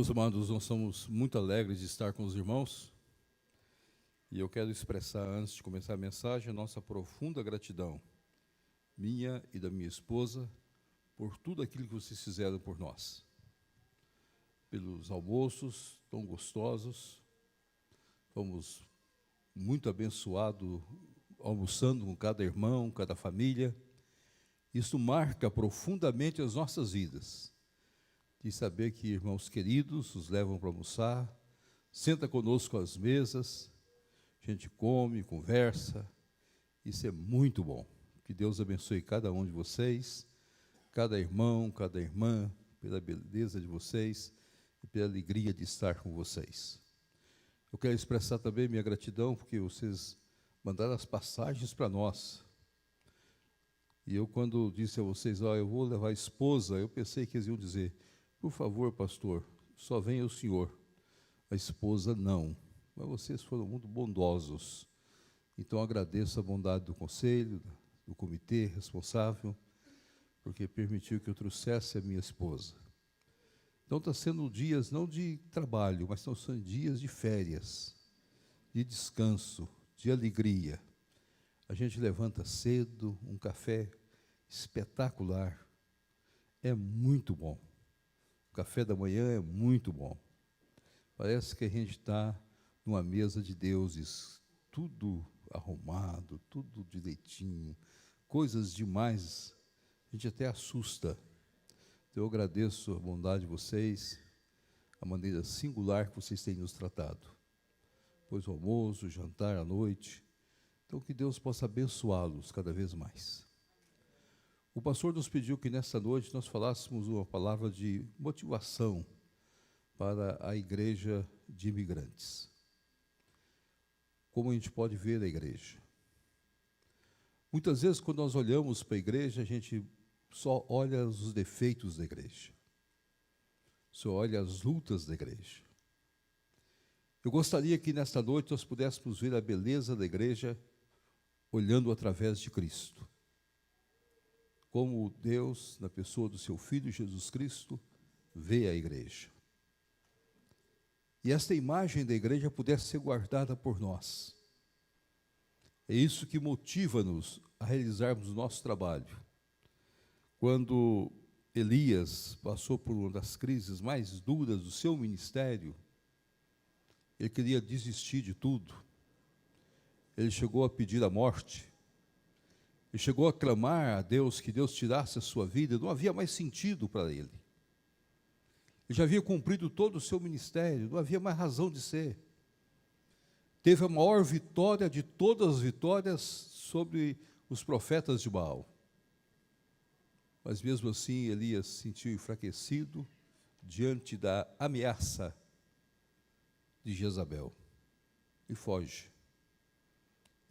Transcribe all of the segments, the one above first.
Meus amados, nós somos muito alegres de estar com os irmãos e eu quero expressar, antes de começar a mensagem, a nossa profunda gratidão, minha e da minha esposa, por tudo aquilo que vocês fizeram por nós. Pelos almoços tão gostosos, fomos muito abençoados almoçando com cada irmão, cada família. Isso marca profundamente as nossas vidas. De saber que irmãos queridos os levam para almoçar, senta conosco às mesas, a gente come, conversa, isso é muito bom. Que Deus abençoe cada um de vocês, cada irmão, cada irmã, pela beleza de vocês e pela alegria de estar com vocês. Eu quero expressar também minha gratidão, porque vocês mandaram as passagens para nós. E eu, quando disse a vocês, eu vou levar a esposa, eu pensei que eles iam dizer, por favor, pastor, só venha o senhor, a esposa não. Mas vocês foram muito bondosos. Então, agradeço a bondade do conselho, do comitê responsável, porque permitiu que eu trouxesse a minha esposa. Então, está sendo dias não de trabalho, mas estão sendo dias de férias, de descanso, de alegria. A gente levanta cedo, um café espetacular, é muito bom. O café da manhã é muito bom. Parece que a gente está numa mesa de deuses, tudo arrumado, tudo direitinho, coisas demais, a gente até assusta. Então, eu agradeço a bondade de vocês, a maneira singular que vocês têm nos tratado. Depois o almoço, o jantar à noite. Então, que Deus possa abençoá-los cada vez mais. O pastor nos pediu que nesta noite nós falássemos uma palavra de motivação para a igreja de imigrantes. Como a gente pode ver a igreja? Muitas vezes, quando nós olhamos para a igreja, a gente só olha os defeitos da igreja, só olha as lutas da igreja. Eu gostaria que nesta noite nós pudéssemos ver a beleza da igreja olhando através de Cristo. Como Deus, na pessoa do seu Filho Jesus Cristo, vê a igreja. E esta imagem da igreja pudesse ser guardada por nós. É isso que motiva-nos a realizarmos o nosso trabalho. Quando Elias passou por uma das crises mais duras do seu ministério, ele queria desistir de tudo. Ele chegou a pedir a morte. Ele chegou a clamar a Deus que Deus tirasse a sua vida, não havia mais sentido para ele. Ele já havia cumprido todo o seu ministério, não havia mais razão de ser. Teve a maior vitória de todas as vitórias sobre os profetas de Baal. Mas mesmo assim, Elias se sentiu enfraquecido diante da ameaça de Jezabel e foge.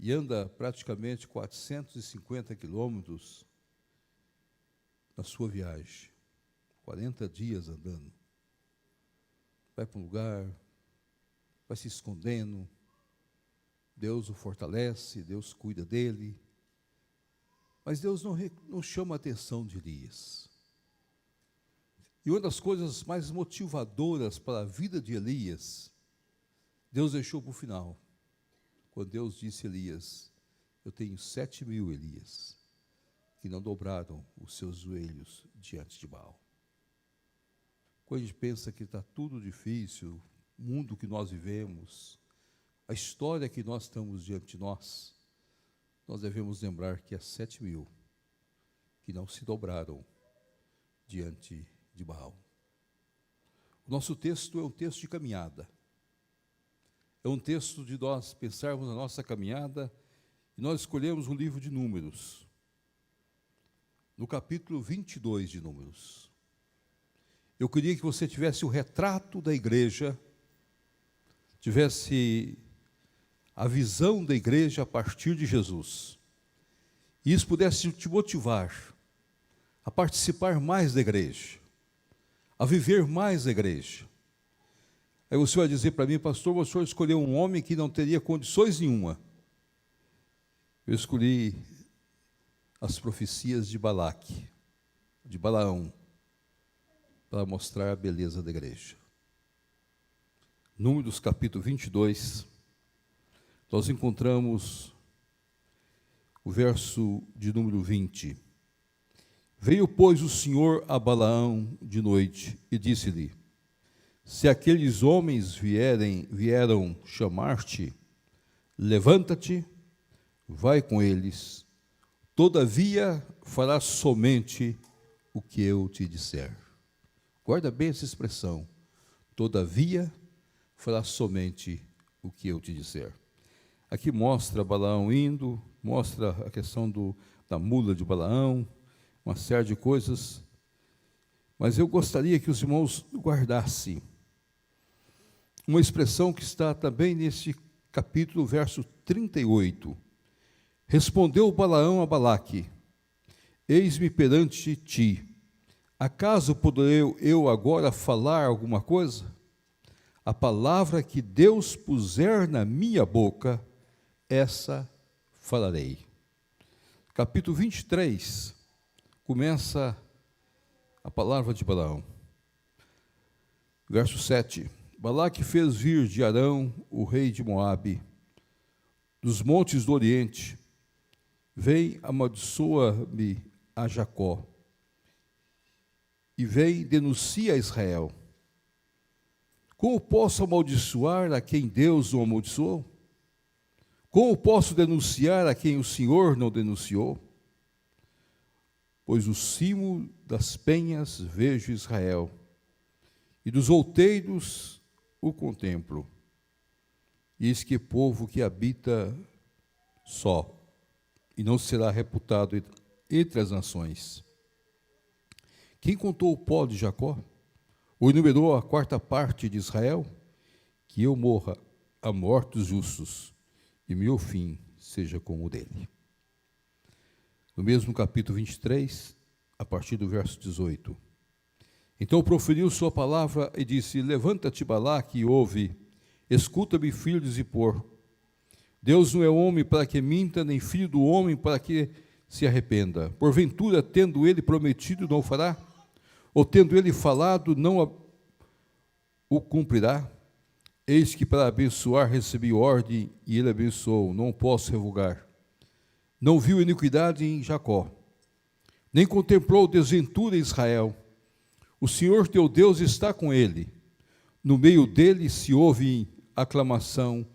E anda praticamente 450 quilômetros na sua viagem, 40 dias andando. Vai para um lugar, vai se escondendo, Deus o fortalece, Deus cuida dele, mas Deus não chama a atenção de Elias. E uma das coisas mais motivadoras para a vida de Elias, Deus deixou para o final. Quando Deus disse a Elias, eu tenho 7.000 Elias, que não dobraram os seus joelhos diante de Baal. Quando a gente pensa que está tudo difícil, o mundo que nós vivemos, a história que nós estamos diante de nós devemos lembrar que há 7.000 que não se dobraram diante de Baal. O nosso texto é um texto de caminhada. É um texto de nós pensarmos na nossa caminhada, e nós escolhemos um livro de Números, no capítulo 22 de Números. Eu queria que você tivesse o retrato da igreja, tivesse a visão da igreja a partir de Jesus, e isso pudesse te motivar a participar mais da igreja, a viver mais da igreja. Aí você vai dizer para mim, pastor, o senhor escolheu um homem que não teria condições nenhuma. Eu escolhi as profecias de Balaque, de Balaão, para mostrar a beleza da igreja. Números capítulo 22, nós encontramos o verso de número 20. Veio, pois, o Senhor a Balaão de noite e disse-lhe: se aqueles homens vieram chamar-te, levanta-te, vai com eles, todavia farás somente o que eu te disser. Guarda bem essa expressão, todavia farás somente o que eu te disser. Aqui mostra Balaão indo, mostra a questão da mula de Balaão, uma série de coisas, mas eu gostaria que os irmãos guardassem uma expressão que está também nesse capítulo, verso 38. Respondeu Balaão a Balaque: eis-me perante ti, acaso poderei eu agora falar alguma coisa? A palavra que Deus puser na minha boca, essa falarei. Capítulo 23, começa a palavra de Balaão. Verso 7. Balaque fez vir de Arão, o rei de Moabe, dos montes do Oriente, vem, amaldiçoa-me a Jacó, e vem, denuncia a Israel. Como posso amaldiçoar a quem Deus não amaldiçoou? Como posso denunciar a quem o Senhor não denunciou? Pois o cimo das penhas vejo Israel, e dos outeiros o contemplo. Eis que povo que habita só, e não será reputado entre as nações. Quem contou o pó de Jacó? Ou enumerou a quarta parte de Israel? Que eu morra a morte dos justos, e meu fim seja como o dele. No mesmo capítulo 23, a partir do verso 18. Então proferiu sua palavra e disse: levanta-te, Balaque, e ouve, escuta-me, filho de Zippor. Deus não é homem para que minta, nem filho do homem para que se arrependa. Porventura, tendo ele prometido, não o fará? Ou tendo ele falado, não o cumprirá? Eis que para abençoar recebi ordem, e ele abençoou, não posso revogar. Não viu iniquidade em Jacó, nem contemplou desventura em Israel. O Senhor teu Deus está com ele. No meio dele se ouve aclamações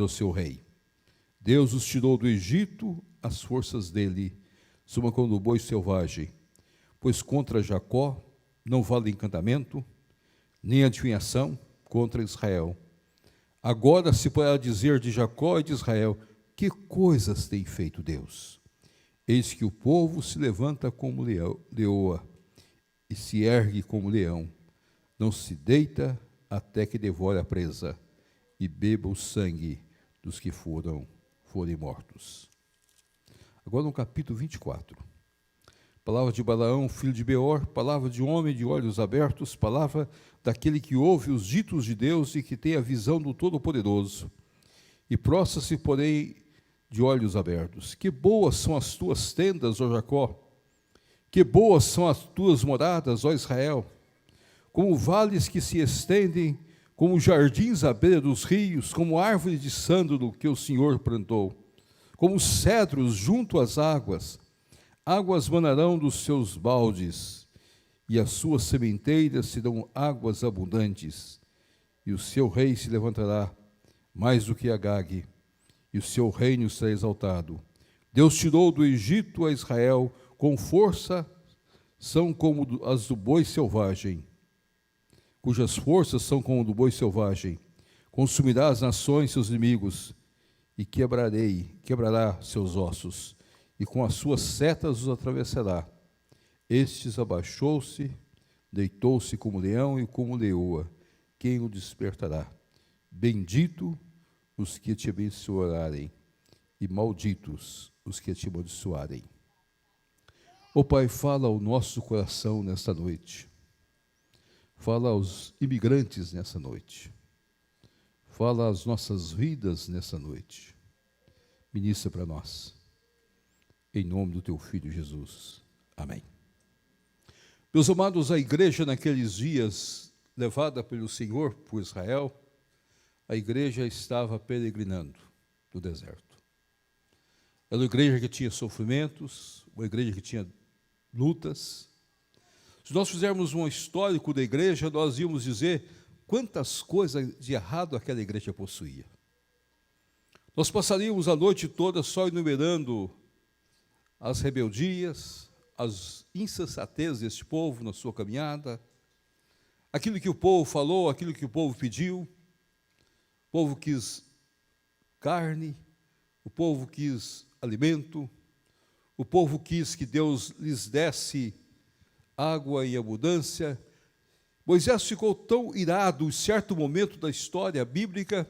ao seu rei. Deus os tirou do Egito, as forças dele, sob como o boi selvagem. Pois contra Jacó não vale encantamento, nem adivinhação contra Israel. Agora se poderá dizer de Jacó e de Israel: que coisas tem feito Deus? Eis que o povo se levanta como leoa, e se ergue como leão, não se deita até que devore a presa, e beba o sangue dos que forem mortos. Agora no capítulo 24. Palavra de Balaão, filho de Beor, palavra de homem de olhos abertos, palavra daquele que ouve os ditos de Deus e que tem a visão do Todo-Poderoso. E prostra-se, porém, de olhos abertos. Que boas são as tuas tendas, ó Jacó! Que boas são as tuas moradas, ó Israel! Como vales que se estendem, como jardins à beira dos rios, como árvores de sândalo que o Senhor plantou, como cedros junto às águas. Águas manarão dos seus baldes, e as suas sementeiras serão águas abundantes, e o seu rei se levantará mais do que Agag, e o seu reino será exaltado. Deus tirou do Egito a Israel, com força são como as do boi selvagem, cujas forças são como do boi selvagem. Consumirá as nações seus inimigos, e quebrará seus ossos, e com as suas setas os atravessará. Estes abaixou-se, deitou-se como leão e como leoa. Quem o despertará? Bendito os que te abençoarem, e malditos os que te amaldiçoarem. Ó Pai, fala ao nosso coração nesta noite. Fala aos imigrantes nessa noite. Fala às nossas vidas nessa noite. Ministra para nós. Em nome do teu Filho Jesus. Amém. Meus amados, a igreja naqueles dias levada pelo Senhor por Israel, a igreja estava peregrinando no deserto. Era uma igreja que tinha sofrimentos, uma igreja que tinha lutas. Se nós fizermos um histórico da igreja, nós íamos dizer quantas coisas de errado aquela igreja possuía. Nós passaríamos a noite toda só enumerando as rebeldias, as insensatezes deste povo na sua caminhada, aquilo que o povo falou, aquilo que o povo pediu. O povo quis carne, o povo quis alimento, o povo quis que Deus lhes desse água em abundância. Moisés ficou tão irado em certo momento da história bíblica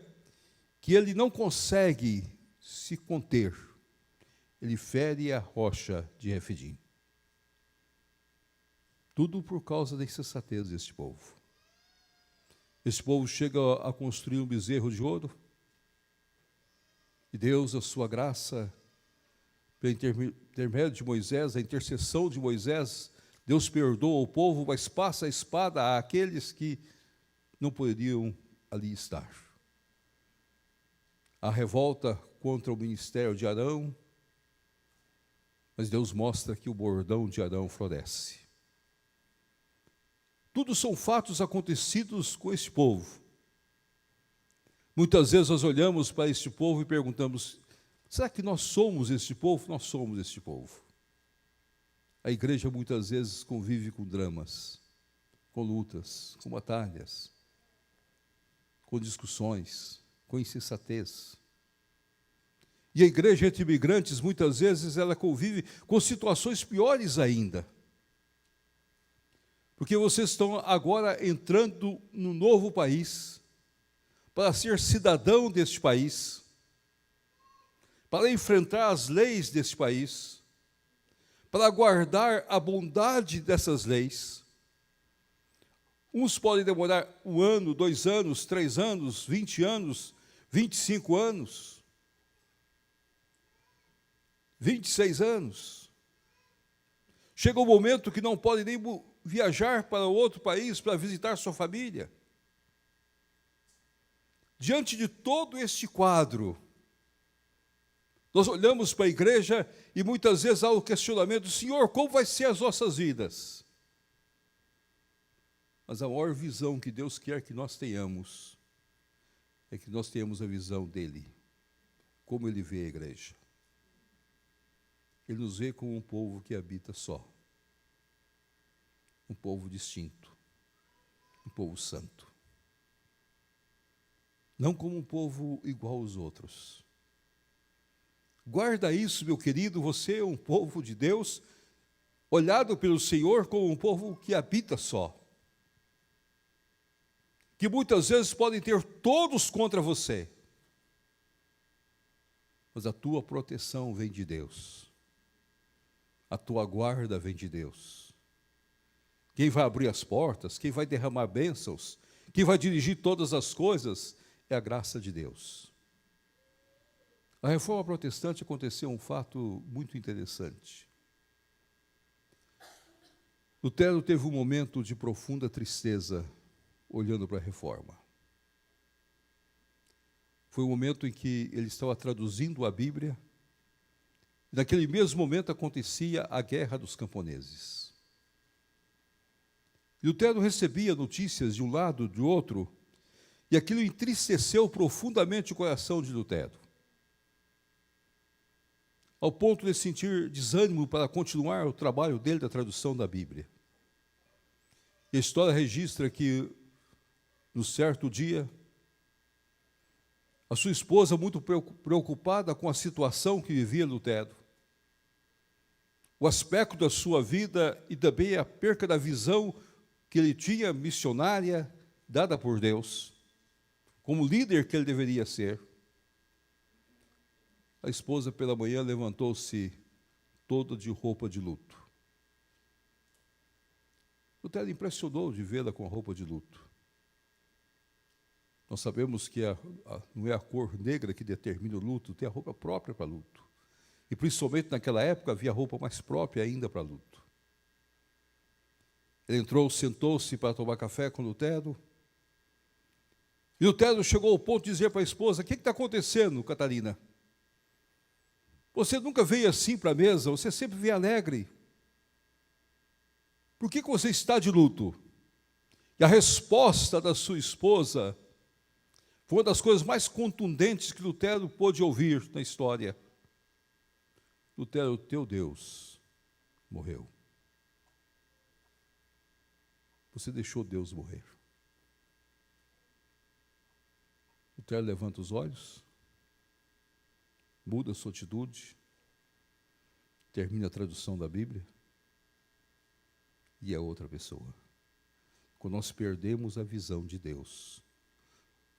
que ele não consegue se conter. Ele fere a rocha de Refidim. Tudo por causa da insensatez deste povo. Este povo chega a construir um bezerro de ouro, e Deus, a sua graça, pelo intermédio de Moisés, a intercessão de Moisés, Deus perdoa o povo, mas passa a espada àqueles que não poderiam ali estar. A revolta contra o ministério de Arão, mas Deus mostra que o bordão de Arão floresce. Tudo são fatos acontecidos com este povo. Muitas vezes nós olhamos para este povo e perguntamos: será que nós somos este povo? Nós somos este povo. A igreja muitas vezes convive com dramas, com lutas, com batalhas, com discussões, com insensatez. E a igreja entre imigrantes, muitas vezes, ela convive com situações piores ainda. Porque vocês estão agora entrando no novo país, para ser cidadão deste país, para enfrentar as leis deste país, para guardar a bondade dessas leis. Uns podem demorar 1 ano, 2 anos, 3 anos, 20 anos, 25 anos, 26 anos. Chega um momento que não podem nem viajar para outro país para visitar sua família. Diante de todo este quadro, nós olhamos para a igreja e muitas vezes há o questionamento: Senhor, como vai ser as nossas vidas? Mas a maior visão que Deus quer que nós tenhamos é que nós tenhamos a visão dEle, como Ele vê a igreja. Ele nos vê como um povo que habita só, um povo distinto, um povo santo. Não como um povo igual aos outros. Guarda isso, meu querido, você é um povo de Deus, olhado pelo Senhor como um povo que habita só. Que muitas vezes podem ter todos contra você, mas a tua proteção vem de Deus. A tua guarda vem de Deus. Quem vai abrir as portas, quem vai derramar bênçãos, quem vai dirigir todas as coisas, é a graça de Deus. Na Reforma Protestante aconteceu um fato muito interessante. Lutero teve um momento de profunda tristeza olhando para a Reforma. Foi um momento em que ele estava traduzindo a Bíblia. Naquele mesmo momento acontecia a Guerra dos Camponeses. Lutero recebia notícias de um lado, do outro, e aquilo entristeceu profundamente o coração de Lutero, ao ponto de sentir desânimo para continuar o trabalho dele da tradução da Bíblia. E a história registra que, no certo dia, a sua esposa, muito preocupada com a situação que vivia Lutero, o aspecto da sua vida e também a perca da visão que ele tinha missionária, dada por Deus, como líder que ele deveria ser, a esposa pela manhã levantou-se toda de roupa de luto. Lutero impressionou de vê-la com a roupa de luto. Nós sabemos que não é a cor negra que determina o luto, tem a roupa própria para luto. E principalmente naquela época havia roupa mais própria ainda para luto. Ele entrou, sentou-se para tomar café com Lutero. E Lutero chegou ao ponto de dizer para a esposa: o que está acontecendo, Catarina? Você nunca veio assim para a mesa, você sempre vem alegre. Por que você está de luto? E a resposta da sua esposa foi uma das coisas mais contundentes que Lutero pôde ouvir na história. Lutero, teu Deus morreu. Você deixou Deus morrer. Lutero levanta os olhos, muda a sua atitude, termina a tradução da Bíblia e é outra pessoa. Quando nós perdemos a visão de Deus,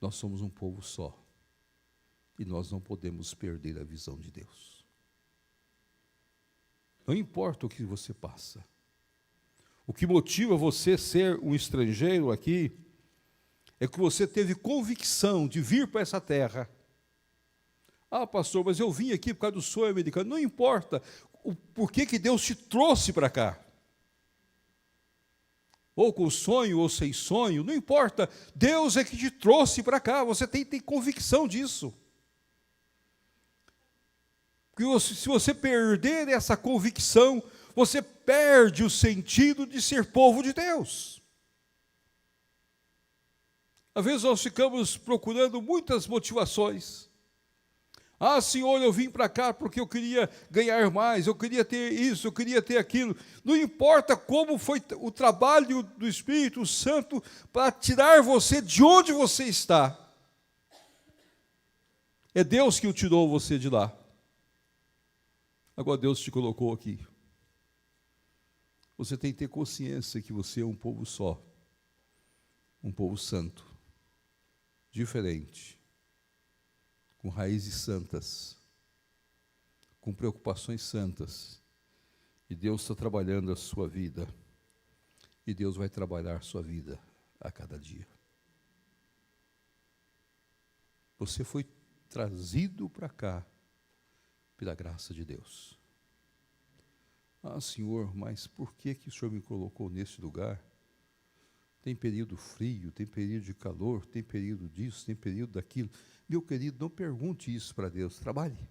nós somos um povo só e nós não podemos perder a visão de Deus. Não importa o que você passa, o que motiva você ser um estrangeiro aqui é que você teve convicção de vir para essa terra. Ah, pastor, mas eu vim aqui por causa do sonho americano. Não importa o porquê que Deus te trouxe para cá. Ou com sonho, ou sem sonho, não importa. Deus é que te trouxe para cá. Você tem convicção disso. Porque se você perder essa convicção, você perde o sentido de ser povo de Deus. Às vezes nós ficamos procurando muitas motivações. Ah, Senhor, eu vim para cá porque eu queria ganhar mais, eu queria ter isso, eu queria ter aquilo. Não importa como foi o trabalho do Espírito Santo para tirar você de onde você está. É Deus que o tirou você de lá. Agora Deus te colocou aqui. Você tem que ter consciência que você é um povo só. Um povo santo. Diferente. Com raízes santas, com preocupações santas, e Deus está trabalhando a sua vida, e Deus vai trabalhar a sua vida a cada dia. Você foi trazido para cá pela graça de Deus. Ah, Senhor, mas por que o Senhor me colocou nesse lugar? Tem período frio, tem período de calor, tem período disso, tem período daquilo. Meu querido, não pergunte isso para Deus, trabalhe.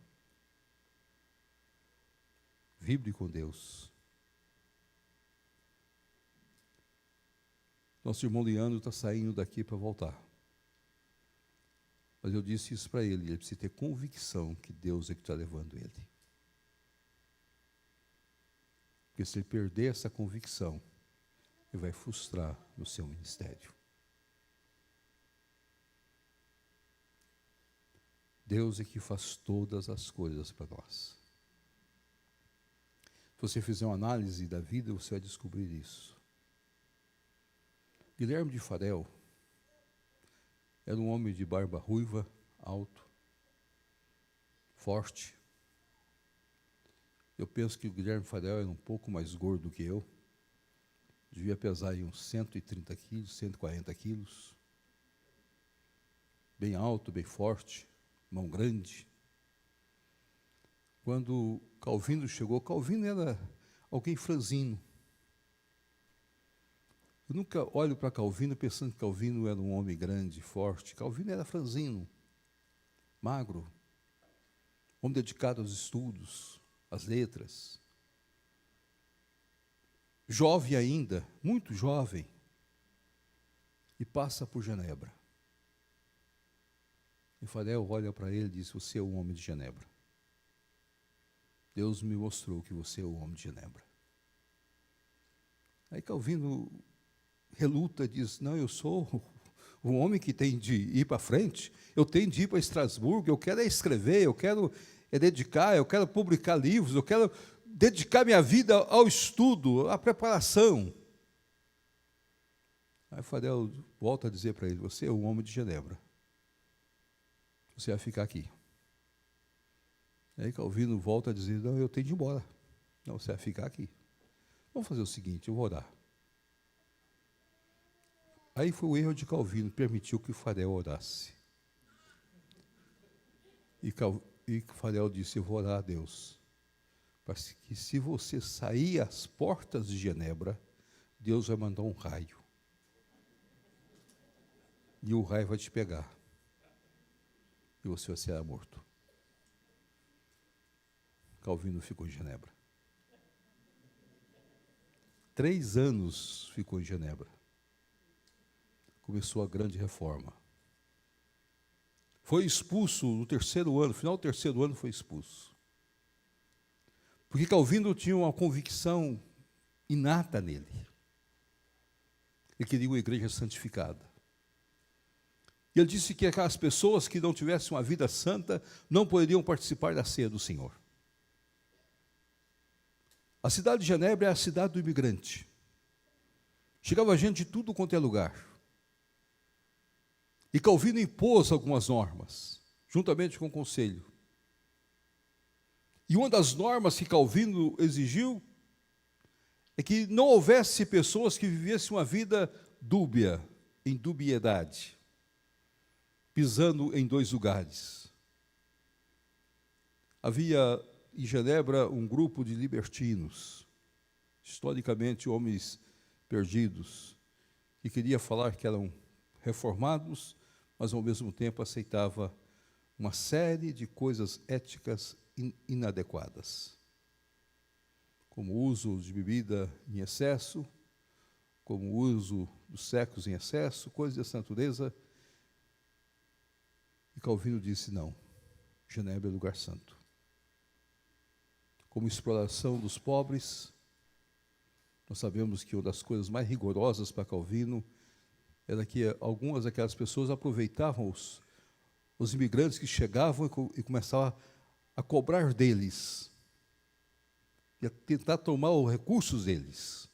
Vibre com Deus. Nosso irmão Leandro está saindo daqui para voltar. Mas eu disse isso para ele precisa ter convicção que Deus é que está levando ele. Porque se ele perder essa convicção, ele vai frustrar no seu ministério. Deus é que faz todas as coisas para nós. Se você fizer uma análise da vida, você vai descobrir isso. Guilherme de Farel era um homem de barba ruiva, alto, forte. Eu penso que o Guilherme Farel era um pouco mais gordo do que eu. Devia pesar aí uns 130 quilos, 140 quilos. Bem alto, bem forte, mão grande. Quando Calvino chegou, Calvino era alguém franzino. Eu nunca olho para Calvino pensando que Calvino era um homem grande, forte. Calvino era franzino, magro, homem dedicado aos estudos, às letras. Jovem ainda, muito jovem, e passa por Genebra. E Farel olha para ele e diz: você é o homem de Genebra. Deus me mostrou que você é o homem de Genebra. Aí Calvino reluta e diz: não, eu sou o homem que tem de ir para frente, eu tenho de ir para Estrasburgo, eu quero escrever, eu quero dedicar, eu quero publicar livros, eu quero dedicar minha vida ao estudo, à preparação. Aí Farel volta a dizer para ele: você é um homem de Genebra. Você vai ficar aqui. Aí Calvino volta a dizer: não, eu tenho de ir embora. Não, você vai ficar aqui. Vamos fazer o seguinte, eu vou orar. Aí foi o erro de Calvino, permitiu que Farel orasse. E Farel disse: eu vou orar a Deus, para que se você sair às portas de Genebra, Deus vai mandar um raio. E o raio vai te pegar. E você vai ser morto. Calvino ficou em Genebra. 3 anos ficou em Genebra. Começou a grande reforma. Foi expulso no 3º ano, no final do 3º ano foi expulso. Porque Calvino tinha uma convicção inata nele. Ele queria uma igreja santificada. E ele disse que aquelas pessoas que não tivessem uma vida santa não poderiam participar da ceia do Senhor. A cidade de Genebra é a cidade do imigrante. Chegava gente de tudo quanto é lugar. E Calvino impôs algumas normas, juntamente com o conselho. E uma das normas que Calvino exigiu é que não houvesse pessoas que vivessem uma vida dúbia, em dubiedade, pisando em 2 lugares. Havia em Genebra um grupo de libertinos, historicamente homens perdidos, que queria falar que eram reformados, mas ao mesmo tempo aceitava uma série de coisas éticas inadequadas, como o uso de bebida em excesso, como o uso do sexo em excesso, coisas dessa natureza. E Calvino disse, não, Genebra é lugar santo. Como exploração dos pobres, nós sabemos que uma das coisas mais rigorosas para Calvino era que algumas daquelas pessoas aproveitavam os imigrantes que chegavam e começavam a cobrar deles, e a tentar tomar os recursos deles.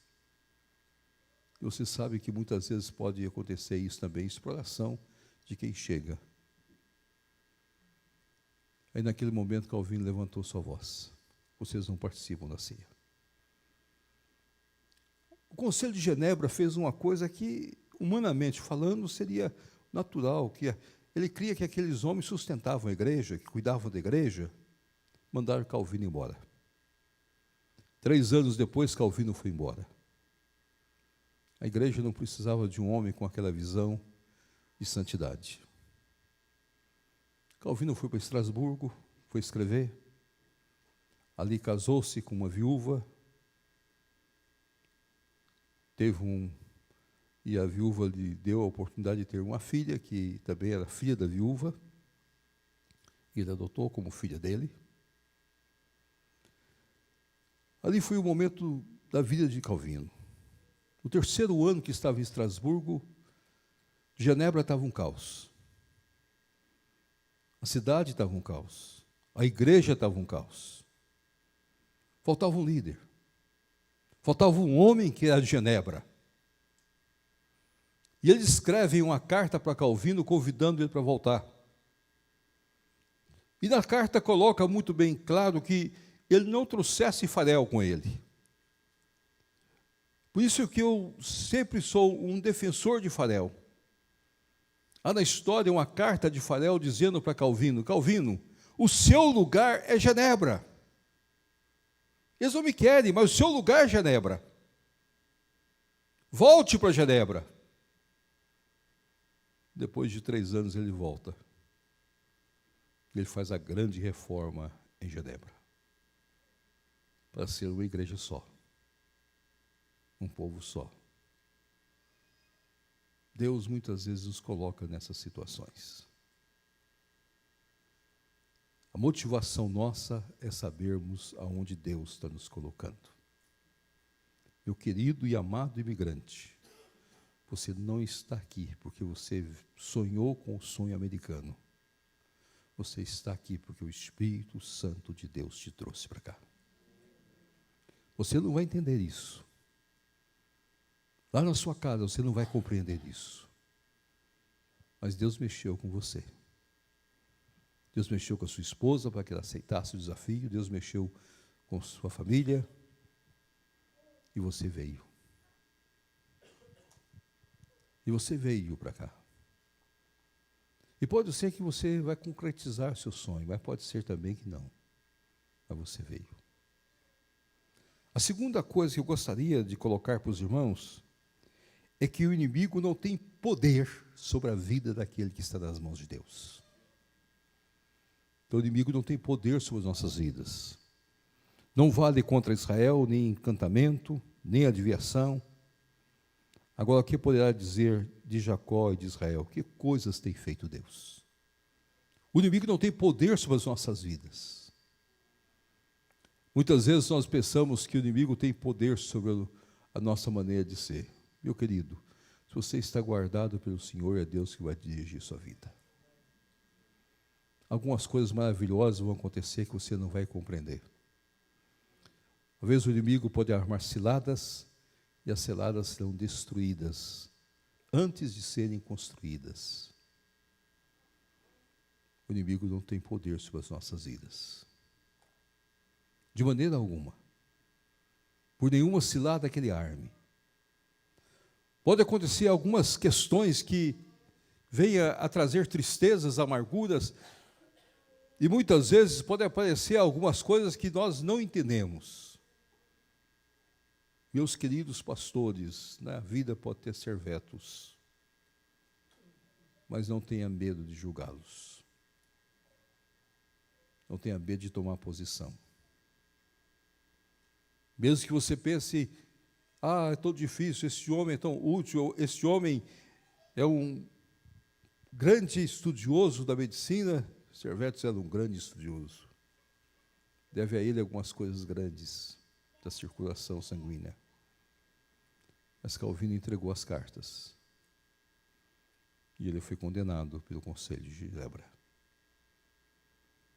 E você sabe que muitas vezes pode acontecer isso também, exploração de quem chega. Aí naquele momento Calvino levantou sua voz. Vocês não participam da ceia. O Conselho de Genebra fez uma coisa que, humanamente falando, seria natural, que ele cria que aqueles homens sustentavam a igreja, que cuidavam da igreja, mandaram Calvino embora. 3 anos depois, Calvino foi embora. A igreja não precisava de um homem com aquela visão de santidade. Calvino foi para Estrasburgo, foi escrever. Ali casou-se com uma viúva. E a viúva lhe deu a oportunidade de ter uma filha, que também era filha da viúva. E ele adotou como filha dele. Ali foi o momento da vida de Calvino. No 3º ano que estava em Estrasburgo, Genebra estava um caos. A cidade estava um caos. A igreja estava um caos. Faltava um líder. Faltava um homem que era de Genebra. E eles escrevem uma carta para Calvino, convidando ele para voltar. E na carta coloca muito bem claro que ele não trouxesse farel com ele. Por isso que eu sempre sou um defensor de farel. Há na história uma carta de Farel dizendo para Calvino, Calvino, o seu lugar é Genebra. Eles não me querem, mas o seu lugar é Genebra. Volte para Genebra. Depois de 3 anos ele volta. Ele faz a grande reforma em Genebra. Para ser uma igreja só. Um povo só. Deus muitas vezes nos coloca nessas situações. A motivação nossa é sabermos aonde Deus está nos colocando. Meu querido e amado imigrante, você não está aqui porque você sonhou com o sonho americano. Você está aqui porque o Espírito Santo de Deus te trouxe para cá. Você não vai entender isso. Lá na sua casa você não vai compreender isso. Mas Deus mexeu com você. Deus mexeu com a sua esposa para que ela aceitasse o desafio. Deus mexeu com sua família. E você veio. E você veio para cá. E pode ser que você vai concretizar seu sonho, mas pode ser também que não. Mas você veio. A segunda coisa que eu gostaria de colocar para os irmãos é que o inimigo não tem poder sobre a vida daquele que está nas mãos de Deus. Então, o inimigo não tem poder sobre as nossas vidas. Não vale contra Israel, nem encantamento, nem adivinhação. Agora, o que poderá dizer de Jacó e de Israel? Que coisas tem feito Deus? O inimigo não tem poder sobre as nossas vidas. Muitas vezes nós pensamos que o inimigo tem poder sobre a nossa maneira de ser. Meu querido, se você está guardado pelo Senhor, é Deus que vai dirigir sua vida. Algumas coisas maravilhosas vão acontecer que você não vai compreender. Às vezes o inimigo pode armar ciladas, e as ciladas serão destruídas antes de serem construídas. O inimigo não tem poder sobre as nossas vidas. De maneira alguma. Por nenhuma cilada que ele arme. Pode acontecer algumas questões que venham a trazer tristezas, amarguras, e muitas vezes pode aparecer algumas coisas que nós não entendemos. Meus queridos pastores, na vida pode ter servetos, mas não tenha medo de julgá-los. Não tenha medo de tomar posição. Mesmo que você pense, é tão difícil, esse homem é tão útil, esse homem é um grande estudioso da medicina. Servetos era um grande estudioso. Deve a ele algumas coisas grandes da circulação sanguínea. Mas Calvino entregou as cartas. E ele foi condenado pelo Conselho de Genebra.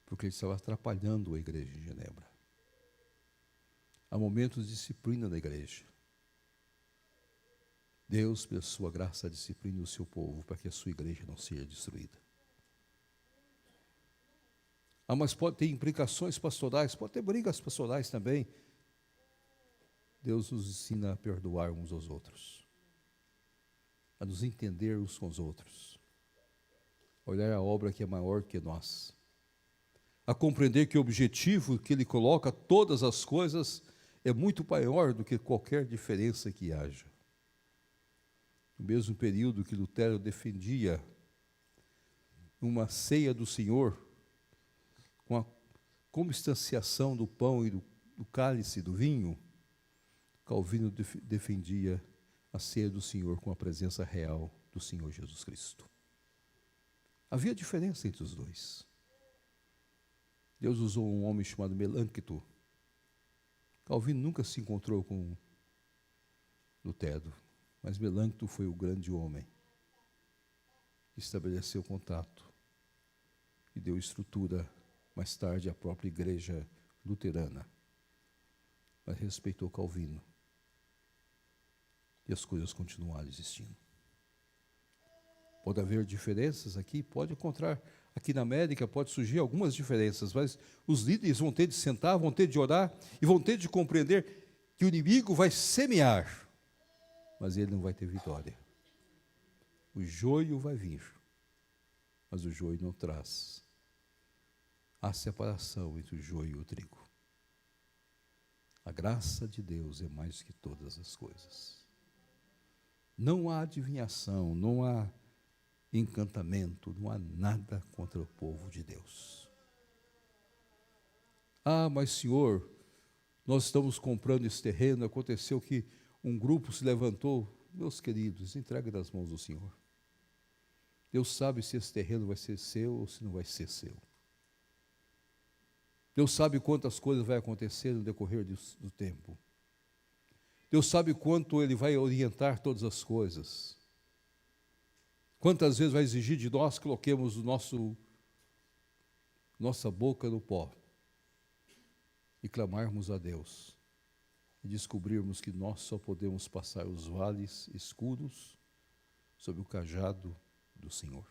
Porque ele estava atrapalhando a igreja de Genebra. Há momentos de disciplina na igreja. Deus, pela sua graça, disciplina o seu povo para que a sua igreja não seja destruída. Mas pode ter implicações pastorais, pode ter brigas pastorais também. Deus nos ensina a perdoar uns aos outros, a nos entender uns com os outros, a olhar a obra que é maior que nós, a compreender que o objetivo que Ele coloca todas as coisas é muito maior do que qualquer diferença que haja. No mesmo período que Lutero defendia uma ceia do Senhor, com a consubstanciação do pão e do cálice, do vinho, Calvino defendia a ceia do Senhor com a presença real do Senhor Jesus Cristo. Havia diferença entre os dois. Deus usou um homem chamado Melâncto. Calvino nunca se encontrou com Lutero, mas Melâncto foi o grande homem que estabeleceu contato e deu estrutura, mais tarde, à própria igreja luterana, mas respeitou Calvino. E as coisas continuaram existindo. Pode haver diferenças aqui, pode encontrar, aqui na América pode surgir algumas diferenças, mas os líderes vão ter de sentar, vão ter de orar e vão ter de compreender que o inimigo vai semear, mas ele não vai ter vitória. O joio vai vir, mas o joio não traz a separação entre o joio e o trigo. A graça de Deus é mais que todas as coisas. Não há adivinhação, não há encantamento, não há nada contra o povo de Deus. Mas Senhor, nós estamos comprando esse terreno, aconteceu que um grupo se levantou. Meus queridos, entregue nas mãos do Senhor. Deus sabe se esse terreno vai ser seu ou se não vai ser seu. Deus sabe quantas coisas vai acontecer no decorrer do tempo. Deus sabe quanto Ele vai orientar todas as coisas. Quantas vezes vai exigir de nós que coloquemos nossa boca no pó e clamarmos a Deus e descobrirmos que nós só podemos passar os vales escuros sob o cajado do Senhor.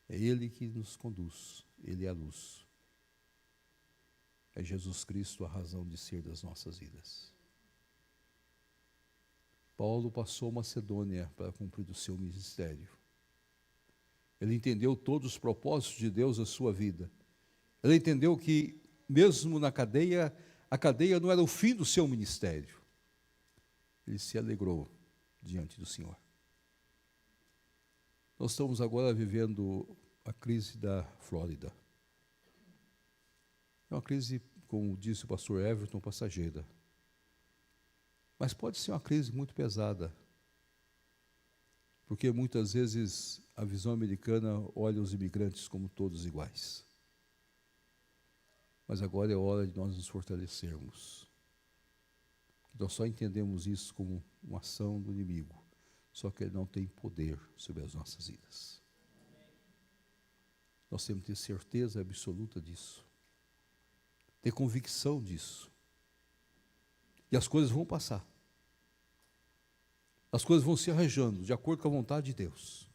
É Ele que nos conduz, Ele é a luz. É Jesus Cristo a razão de ser das nossas vidas. Paulo passou Macedônia para cumprir o seu ministério. Ele entendeu todos os propósitos de Deus na sua vida. Ele entendeu que, mesmo na cadeia, A cadeia não era o fim do seu ministério. Ele se alegrou diante do Senhor. Nós estamos agora vivendo a crise da Flórida. É uma crise, como disse o pastor Everton, passageira. Mas pode ser uma crise muito pesada, porque muitas vezes a visão americana olha os imigrantes como todos iguais. Mas agora é hora de nós nos fortalecermos. Nós só entendemos isso como uma ação do inimigo, só que ele não tem poder sobre as nossas vidas. Nós temos que ter certeza absoluta disso, ter convicção disso. E as coisas vão passar. As coisas vão se arranjando de acordo com a vontade de Deus.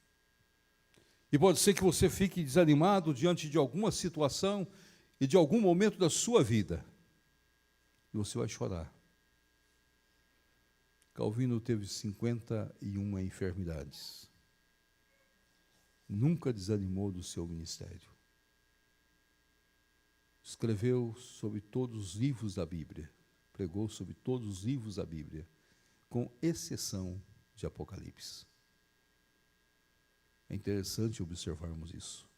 E pode ser que você fique desanimado diante de alguma situação e de algum momento da sua vida. E você vai chorar. Calvino teve 51 enfermidades. Nunca desanimou do seu ministério. Escreveu sobre todos os livros da Bíblia. Pregou sobre todos os livros da Bíblia, com exceção de Apocalipse. É interessante observarmos isso.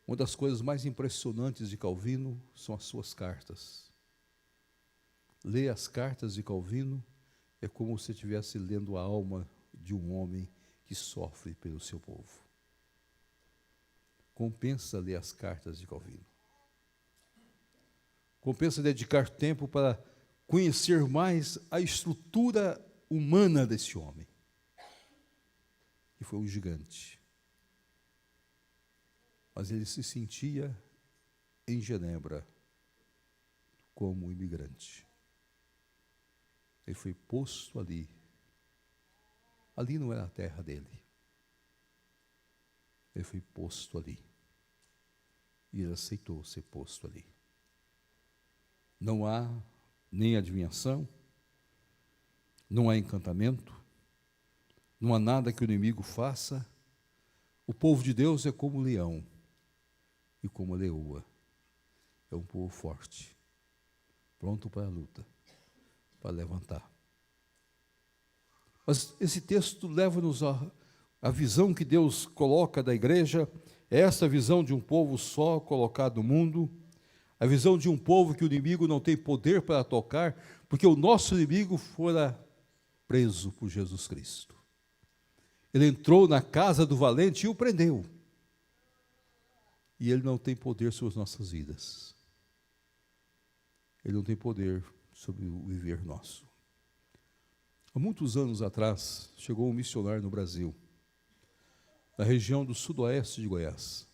Uma das coisas mais impressionantes de Calvino são as suas cartas. Ler as cartas de Calvino é como se estivesse lendo a alma de um homem que sofre pelo seu povo. Compensa ler as cartas de Calvino. Compensa dedicar tempo para conhecer mais a estrutura humana desse homem, que foi um gigante. Mas ele se sentia em Genebra como um imigrante. Ele foi posto ali. Ali não era a terra dele. Ele foi posto ali. E ele aceitou ser posto ali. Não há nem adivinhação, não há encantamento, não há nada que o inimigo faça. O povo de Deus é como o leão e como a leoa. É um povo forte, pronto para a luta, para levantar. Mas esse texto leva-nos à visão que Deus coloca da igreja, é essa visão de um povo só colocado no mundo, a visão de um povo que o inimigo não tem poder para tocar, porque o nosso inimigo fora preso por Jesus Cristo. Ele entrou na casa do valente e o prendeu. E ele não tem poder sobre as nossas vidas. Ele não tem poder sobre o viver nosso. Há muitos anos atrás, chegou um missionário no Brasil, na região do sudoeste de Goiás.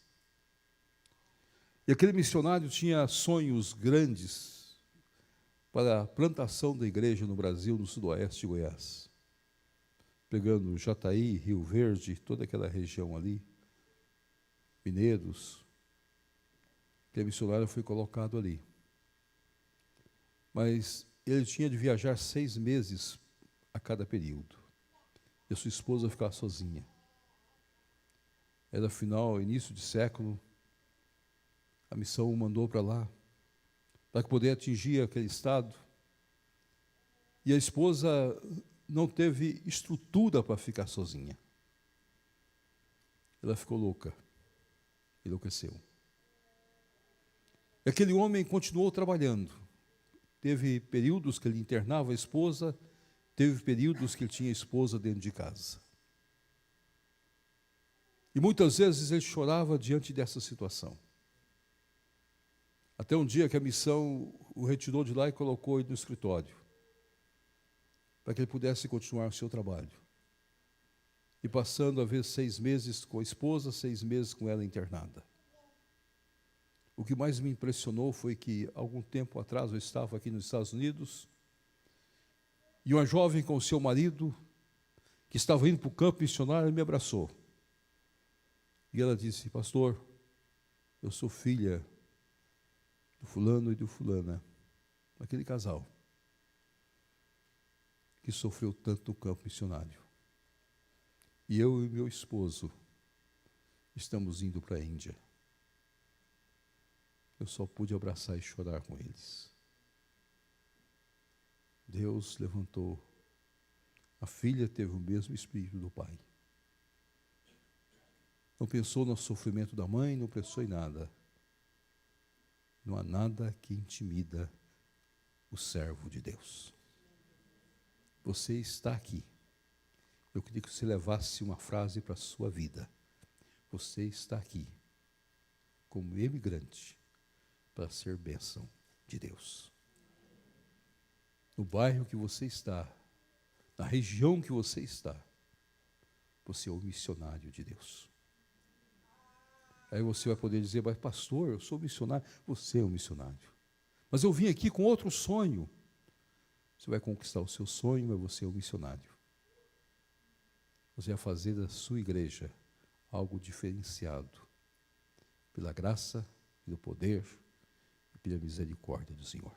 E aquele missionário tinha sonhos grandes para a plantação da igreja no Brasil, no sudoeste de Goiás. Pegando Jataí, Rio Verde, toda aquela região ali, Mineiros. Aquele missionário foi colocado ali. Mas ele tinha de viajar 6 meses a cada período. E a sua esposa ficava sozinha. Era início de século. A missão o mandou para lá, para poder atingir aquele estado. E a esposa não teve estrutura para ficar sozinha. Ela ficou louca, enlouqueceu. E aquele homem continuou trabalhando. Teve períodos que ele internava a esposa, teve períodos que ele tinha a esposa dentro de casa. E muitas vezes ele chorava diante dessa situação. Até um dia que a missão o retirou de lá e colocou ele no escritório, para que ele pudesse continuar o seu trabalho. E passando a ver 6 meses com a esposa, 6 meses com ela internada. O que mais me impressionou foi que, algum tempo atrás, eu estava aqui nos Estados Unidos, e uma jovem com o seu marido, que estava indo para o campo missionário, me abraçou. E ela disse: pastor, eu sou filha do fulano e do fulana, aquele casal que sofreu tanto no campo missionário. E eu e meu esposo estamos indo para a Índia. eu só pude abraçar e chorar com eles. Deus levantou. A filha teve o mesmo espírito do pai. Não pensou no sofrimento da mãe, não pensou em nada. Não há nada que intimida o servo de Deus. Você está aqui. Eu queria que você levasse uma frase para a sua vida. Você está aqui como imigrante para ser bênção de Deus. No bairro que você está, na região que você está, você é um missionário de Deus. Aí você vai poder dizer, mas pastor, eu sou missionário. Você é um missionário. Mas eu vim aqui com outro sonho. Você vai conquistar o seu sonho, mas você é um missionário. Você vai fazer da sua igreja algo diferenciado, pela graça, pelo poder e pela misericórdia do Senhor.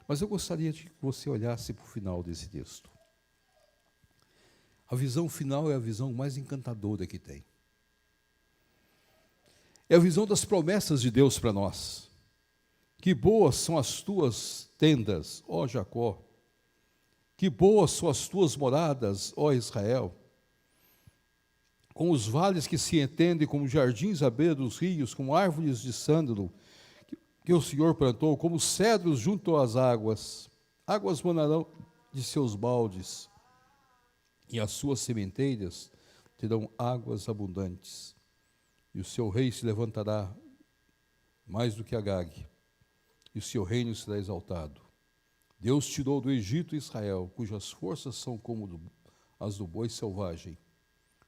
Mas eu gostaria de que você olhasse para o final desse texto. A visão final é a visão mais encantadora que tem. É a visão das promessas de Deus para nós. Que boas são as tuas tendas, ó Jacó. Que boas são as tuas moradas, ó Israel. Com os vales que se entendem como jardins à beira dos rios, como árvores de sândalo, que o Senhor plantou, como cedros junto às águas. Águas manarão de seus baldes, e as suas sementeiras terão águas abundantes. E o seu rei se levantará mais do que Agag, e o seu reino será exaltado. Deus tirou do Egito Israel, cujas forças são como as do boi selvagem.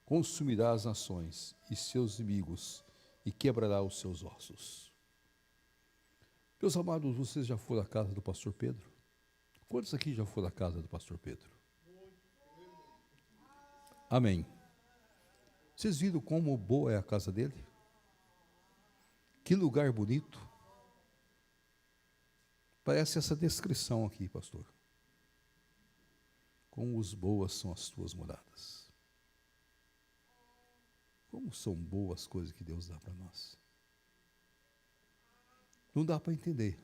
Consumirá as nações e seus inimigos, e quebrará os seus ossos. Meus amados, vocês já foram à casa do pastor Pedro? Quantos aqui já foram à casa do pastor Pedro? Amém. Vocês viram como boa é a casa dele? Que lugar bonito. Parece essa descrição aqui, pastor. Como boas são as tuas moradas. Como são boas as coisas que Deus dá para nós. Não dá para entender.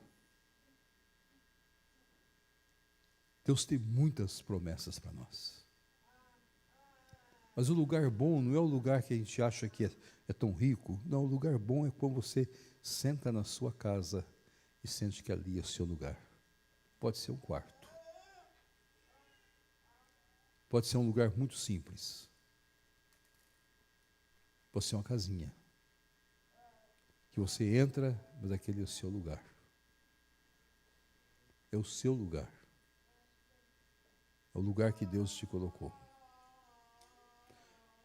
Deus tem muitas promessas para nós. Mas o lugar bom não é o lugar que a gente acha que é tão rico. Não, o lugar bom é quando você senta na sua casa e sente que ali é o seu lugar. Pode ser um quarto. Pode ser um lugar muito simples. Pode ser uma casinha. Que você entra, mas aquele é o seu lugar. É o seu lugar. É o lugar que Deus te colocou.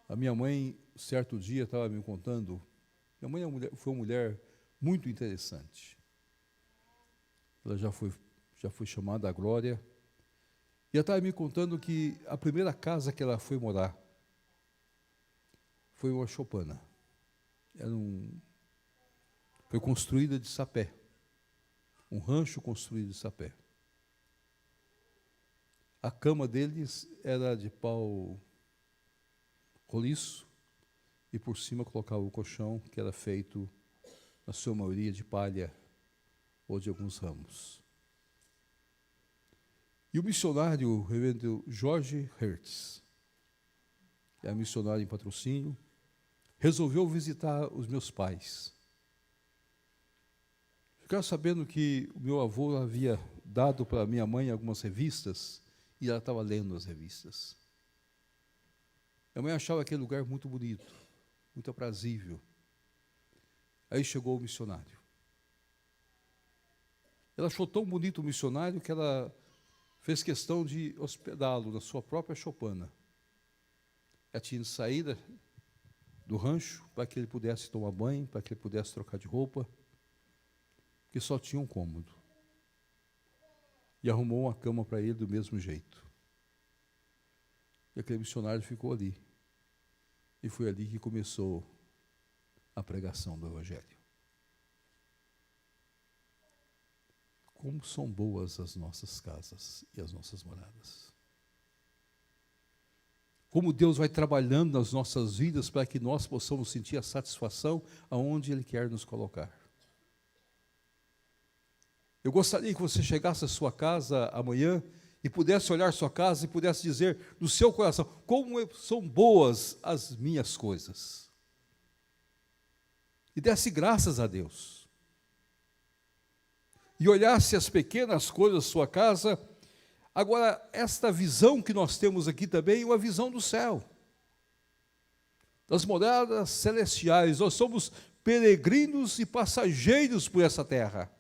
A minha mãe, certo dia, estava me contando. Minha mãe foi uma mulher muito interessante. Ela já foi chamada à glória. E ela estava me contando que a primeira casa que ela foi morar foi uma choupana. Foi construída de sapé. Um rancho construído de sapé. A cama deles era de pau roliço, e por cima colocava o colchão, que era feito, na sua maioria, de palha ou de alguns ramos. E o missionário, o reverendo Jorge Hertz, que é missionário em Patrocínio, resolveu visitar os meus pais. Ficaram sabendo que o meu avô havia dado para minha mãe algumas revistas, e ela estava lendo as revistas. Minha mãe achava aquele lugar muito bonito, muito aprazível. Aí chegou o missionário. Ela achou tão bonito o missionário que ela fez questão de hospedá-lo na sua própria choupana. Ela tinha de sair do rancho para que ele pudesse tomar banho, para que ele pudesse trocar de roupa, porque só tinha um cômodo. E arrumou uma cama para ele do mesmo jeito. E aquele missionário ficou ali. E foi ali que começou a pregação do Evangelho. Como são boas as nossas casas e as nossas moradas. Como Deus vai trabalhando nas nossas vidas para que nós possamos sentir a satisfação aonde Ele quer nos colocar. Eu gostaria que você chegasse à sua casa amanhã e pudesse olhar sua casa e pudesse dizer no seu coração, como são boas as minhas coisas. E desse graças a Deus. E olhasse as pequenas coisas da sua casa. Agora, esta visão que nós temos aqui também é uma visão do céu. Das moradas celestiais. Nós somos peregrinos e passageiros por essa terra.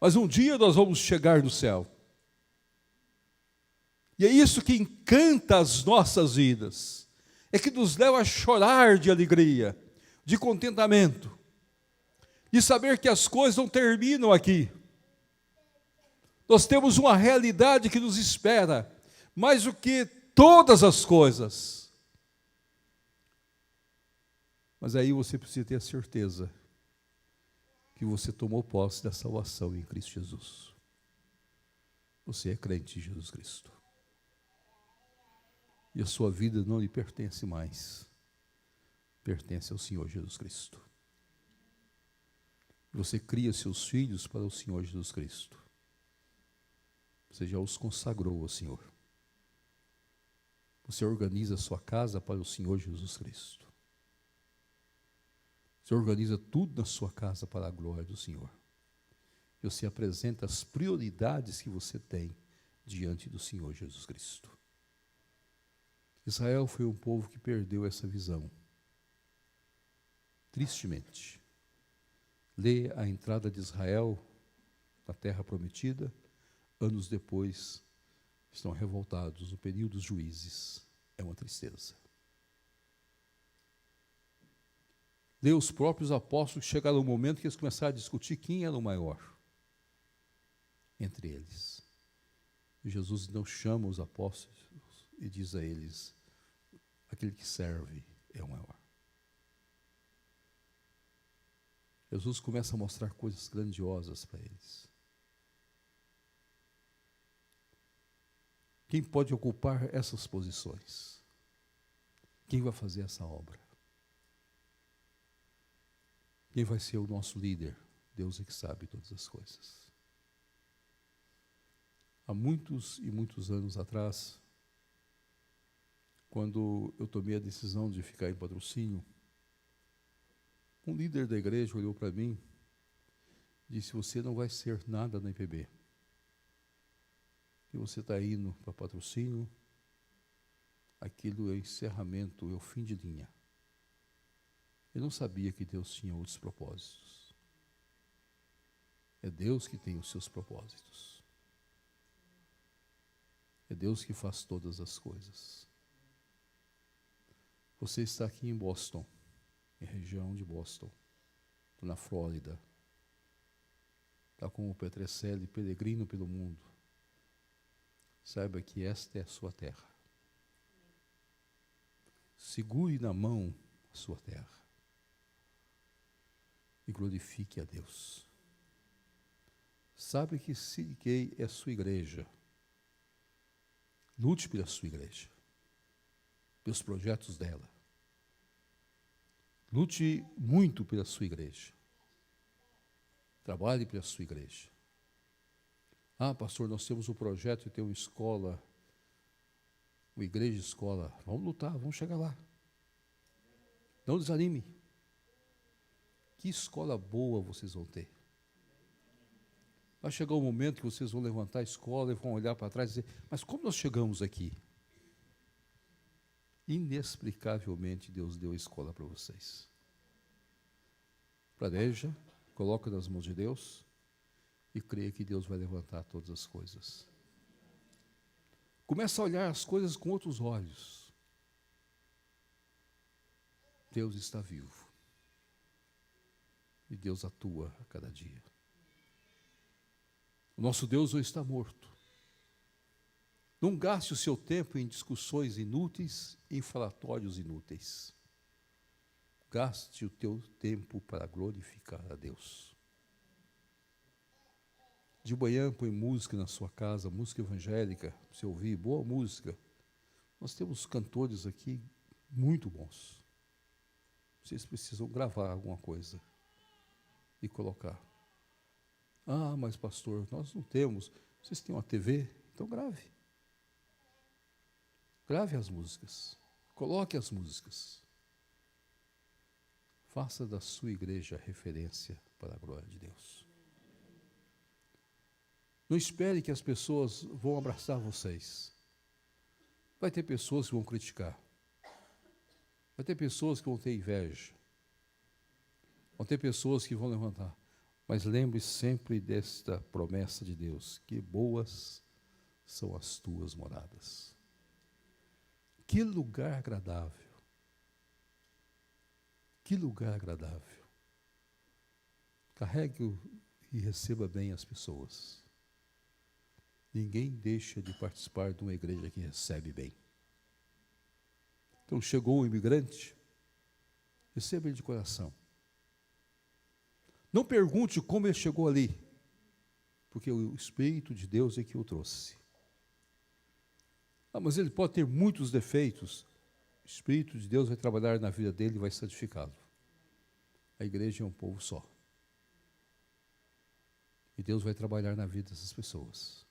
Mas um dia nós vamos chegar no céu. E é isso que encanta as nossas vidas. É que nos leva a chorar de alegria, de contentamento, de saber que as coisas não terminam aqui. Nós temos uma realidade que nos espera, mais do que todas as coisas. Mas aí você precisa ter a certeza que você tomou posse da salvação em Cristo Jesus. Você é crente em Jesus Cristo. E a sua vida não lhe pertence mais. Pertence ao Senhor Jesus Cristo. Você cria seus filhos para o Senhor Jesus Cristo. Você já os consagrou ao Senhor. Você organiza a sua casa para o Senhor Jesus Cristo. Você organiza tudo na sua casa para a glória do Senhor. E você apresenta as prioridades que você tem diante do Senhor Jesus Cristo. Israel foi um povo que perdeu essa visão. Tristemente. Lê a entrada de Israel na terra prometida. Anos depois, estão revoltados no período dos juízes. É uma tristeza. Lê os próprios apóstolos que chegaram no momento que eles começaram a discutir quem era o maior entre eles. E Jesus então chama os apóstolos e diz a eles, aquele que serve é o maior. Jesus começa a mostrar coisas grandiosas para eles. Quem pode ocupar essas posições? Quem vai fazer essa obra? Quem vai ser o nosso líder? Deus é que sabe todas as coisas. Há muitos e muitos anos atrás, quando eu tomei a decisão de ficar em Patrocínio, um líder da igreja olhou para mim e disse, você não vai ser nada na IPB. E você está indo para Patrocínio, aquilo é encerramento, é o fim de linha. Eu não sabia que Deus tinha outros propósitos. É Deus que tem os seus propósitos. É Deus que faz todas as coisas. Você está aqui em Boston, em região de Boston, na Flórida. Está como o Petrecelli, peregrino pelo mundo. Saiba que esta é a sua terra. Segure na mão a sua terra. E glorifique a Deus. Sabe que City é a sua igreja. Lute pela sua igreja, pelos projetos dela. Lute muito pela sua igreja. Trabalhe pela sua igreja. Ah, pastor, nós temos um projeto de ter uma escola, uma igreja escola. Vamos lutar, vamos chegar lá. Não desanime. Que escola boa vocês vão ter. Vai chegar um momento que vocês vão levantar a escola e vão olhar para trás e dizer, mas como nós chegamos aqui? Inexplicavelmente Deus deu a escola para vocês. Planeja, coloca nas mãos de Deus e creia que Deus vai levantar todas as coisas. Começa a olhar as coisas com outros olhos. Deus está vivo. E Deus atua a cada dia. O nosso Deus não está morto. Não gaste o seu tempo em discussões inúteis, em falatórios inúteis. Gaste o teu tempo para glorificar a Deus. De manhã põe música na sua casa, música evangélica, para você ouvir, boa música. Nós temos cantores aqui muito bons. Vocês precisam gravar alguma coisa e colocar. Ah, mas pastor, nós não temos. Vocês têm uma TV? Então grave. Grave as músicas. Coloque as músicas. Faça da sua igreja referência para a glória de Deus. Não espere que as pessoas vão abraçar vocês. Vai ter pessoas que vão criticar. Vai ter pessoas que vão ter inveja. Vão ter pessoas que vão levantar. Mas lembre sempre desta promessa de Deus, que boas são as tuas moradas. Que lugar agradável. Que lugar agradável. Carregue e receba bem as pessoas. Ninguém deixa de participar de uma igreja que recebe bem. Então chegou um imigrante, receba ele de coração. Não pergunte como ele chegou ali, porque o Espírito de Deus é que o trouxe. Ah, mas ele pode ter muitos defeitos. O Espírito de Deus vai trabalhar na vida dele e vai santificá-lo. A igreja é um povo só. E Deus vai trabalhar na vida dessas pessoas.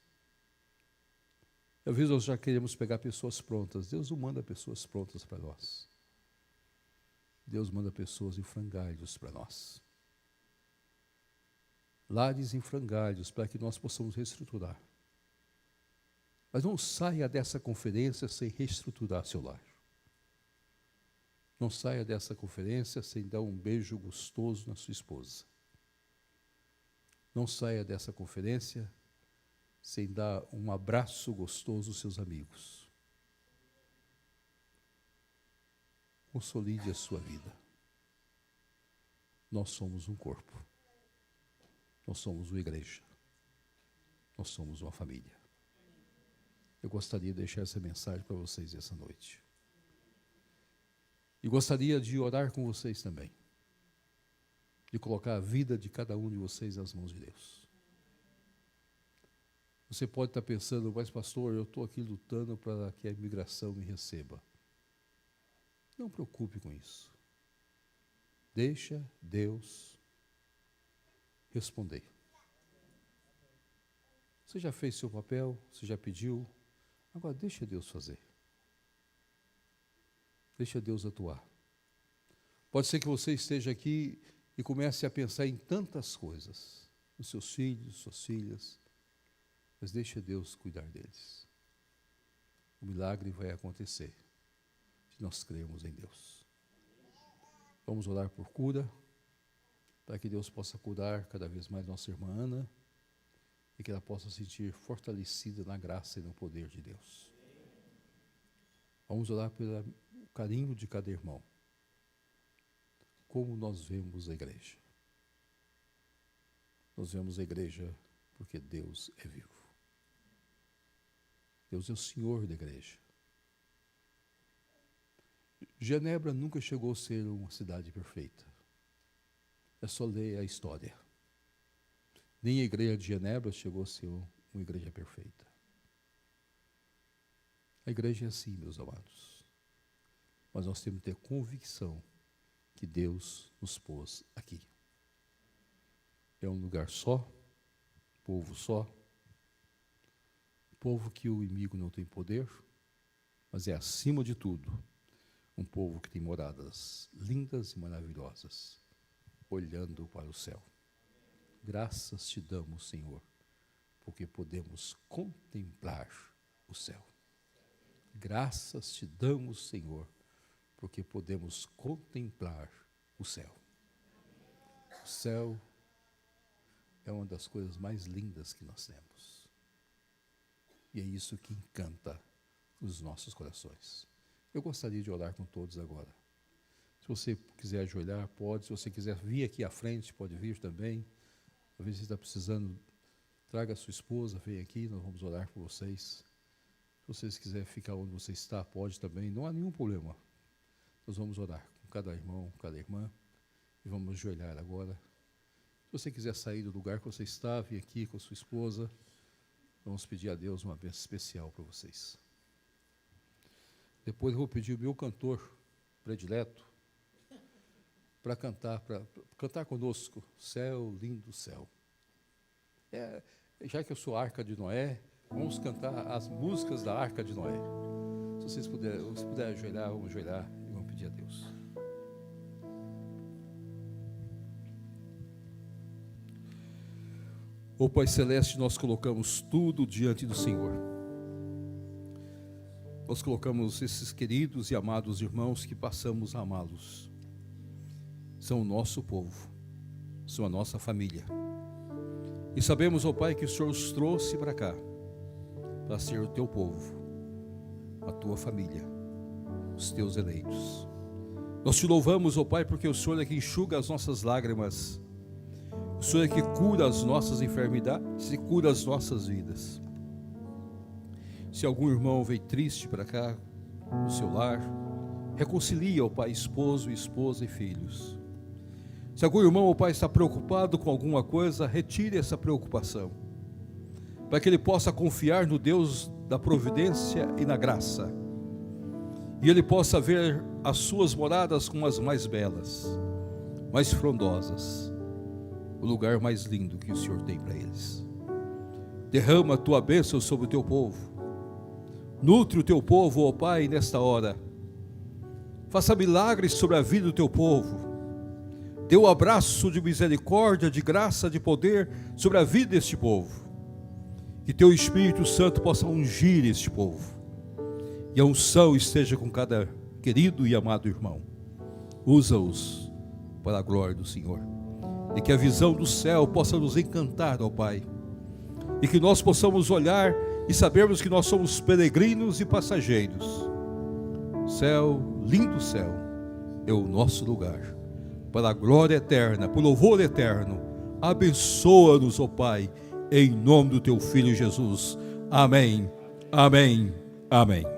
Às vezes nós já queremos pegar pessoas prontas. Deus não manda pessoas prontas para nós. Deus manda pessoas em frangalhos para nós. Lares em frangalhos, para que nós possamos reestruturar. Mas não saia dessa conferência sem reestruturar seu lar. Não saia dessa conferência sem dar um beijo gostoso na sua esposa. Não saia dessa conferência sem dar um abraço gostoso aos seus amigos. Consolide a sua vida. Nós somos um corpo. Nós somos uma igreja. Nós somos uma família. Eu gostaria de deixar essa mensagem para vocês essa noite. E gostaria de orar com vocês também. De colocar a vida de cada um de vocês nas mãos de Deus. Você pode estar pensando, mas pastor, eu estou aqui lutando para que a imigração me receba. Não preocupe com isso. Deixa Deus responder. Você já fez seu papel, você já pediu, agora deixa Deus fazer. Deixa Deus atuar. Pode ser que você esteja aqui e comece a pensar em tantas coisas, nos seus filhos, suas filhas, mas deixa Deus cuidar deles. O milagre vai acontecer, se nós cremos em Deus. Vamos orar por cura, para que Deus possa curar cada vez mais nossa irmã Ana, e que ela possa se sentir fortalecida na graça e no poder de Deus. Vamos orar pelo carinho de cada irmão. Como nós vemos a igreja? Nós vemos a igreja porque Deus é vivo. Deus é o Senhor da igreja. Genebra nunca chegou a ser uma cidade perfeita. É só ler a história. Nem a igreja de Genebra chegou a ser uma igreja perfeita. A igreja é assim, meus amados. Mas nós temos que ter convicção que Deus nos pôs aqui. É um lugar só, povo que o inimigo não tem poder, mas é acima de tudo, um povo que tem moradas lindas e maravilhosas, olhando para o céu. Graças te damos, Senhor, porque podemos contemplar o céu. Graças te damos, Senhor, porque podemos contemplar o céu. O céu é uma das coisas mais lindas que nós temos. E é isso que encanta os nossos corações. Eu gostaria de orar com todos agora. Se você quiser ajoelhar, pode. Se você quiser vir aqui à frente, pode vir também. Às vezes você está precisando, traga a sua esposa, vem aqui, nós vamos orar por vocês. Se vocês quiserem ficar onde você está, pode também, não há nenhum problema. Nós vamos orar com cada irmão, cada irmã, e vamos ajoelhar agora. Se você quiser sair do lugar que você está, vir aqui com a sua esposa, vamos pedir a Deus uma bênção especial para vocês. Depois eu vou pedir o meu cantor predileto para cantar conosco, Céu, Lindo Céu. Já que eu sou a Arca de Noé, vamos cantar as músicas da Arca de Noé. Se vocês puderem ajoelhar, vamos ajoelhar e vamos pedir a Deus. Ó Pai Celeste, nós colocamos tudo diante do Senhor. Nós colocamos esses queridos e amados irmãos que passamos a amá-los. São o nosso povo, são a nossa família. E sabemos, ó Pai, que o Senhor os trouxe para cá, para ser o teu povo, a tua família, os teus eleitos. Nós te louvamos, ó Pai, porque o Senhor é que enxuga as nossas lágrimas, o Senhor é que cura as nossas enfermidades e cura as nossas vidas. Se algum irmão veio triste para cá, no seu lar, reconcilia, ó Pai, esposo, esposa e filhos. Se algum irmão ou pai está preocupado com alguma coisa, retire essa preocupação, para que ele possa confiar no Deus da providência e na graça, e ele possa ver as suas moradas como as mais belas, mais frondosas, o lugar mais lindo que o Senhor tem para eles. Derrama a tua bênção sobre o teu povo, nutre o teu povo, ó Pai, nesta hora, faça milagres sobre a vida do teu povo, dê um abraço de misericórdia, de graça, de poder sobre a vida deste povo. Que teu Espírito Santo possa ungir este povo. E a unção esteja com cada querido e amado irmão. Usa-os para a glória do Senhor. E que a visão do céu possa nos encantar, ó Pai. E que nós possamos olhar e sabermos que nós somos peregrinos e passageiros. Céu, lindo céu, é o nosso lugar. Para a glória eterna, para o louvor eterno, abençoa-nos, ó Pai, em nome do teu Filho Jesus. Amém, amém, amém.